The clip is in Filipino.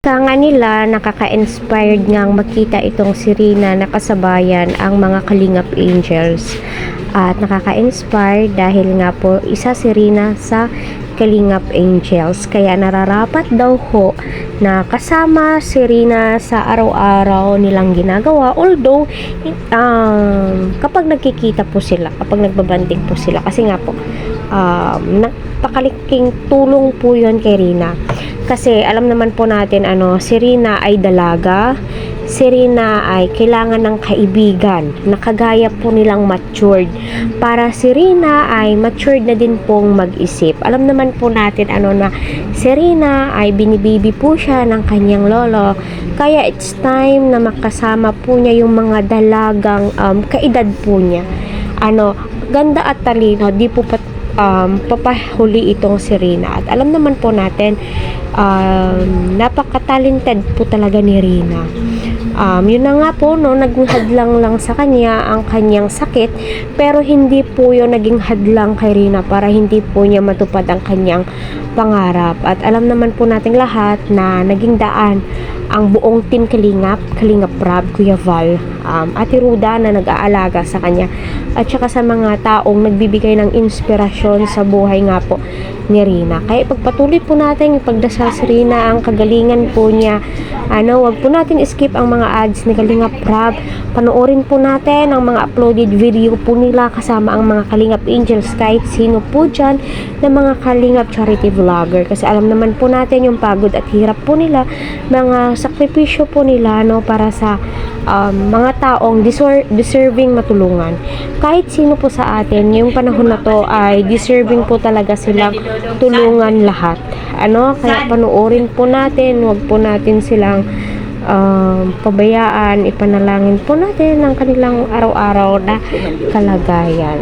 Sa nga nila, nakaka-inspired ngang makita itong si Rina na kasabayan ang mga Kalingap Angels. At nakaka-inspire dahil nga po isa si Rina sa Kalingap Angels. Kaya nararapat daw ho na kasama si Rina sa araw-araw nilang ginagawa. Although, kapag nagkikita po sila, kapag nagbabanding po sila, kasi nga po, napakaliking tulong po yun kay Rina. Kasi alam naman po natin si Rina ay dalaga, si Rina ay kailangan ng kaibigan na kagaya po nilang matured. Para si Rina ay matured na din pong mag-isip. Alam naman po natin na si Rina ay binibibi po siya ng kanyang lolo. Kaya it's time na makasama po niya yung mga dalagang kaedad po niya. Ganda at talino, di po papahuli itong si Rina. At alam naman po natin, napaka-talented po talaga ni Rina. Yun na nga po, naging hadlang lang sa kanya ang kanyang sakit, pero hindi po yun naging hadlang kay Rina para hindi po niya matupad ang kanyang pangarap. At alam naman po nating lahat na naging daan ang buong team Kalingap Rab, Kuya Val, Ate Ruda na nag-aalaga sa kanya, at saka sa mga taong nagbibigay ng inspirasyon sa buhay nga po ni Rina. Kaya pagpatuloy po natin ipagdasal si Rina, ang kagalingan po niya. Wag po natin skip ang mga ads ni Kalingap Rab. Panoorin po natin ang mga uploaded video po nila kasama ang mga Kalingap Angels, kahit sino po dyan na mga Kalingap charity vlogger. Kasi alam naman po natin yung pagod at hirap po nila, mga sakripisyo po nila para sa mga taong deserving matulungan. Kahit sino po sa atin, yung panahon na to ay deserving po talaga silang tulungan lahat. Kaya panoorin po natin, wag po natin silang pabayaan, ipanalangin po natin ang kanilang araw-araw na kalagayan.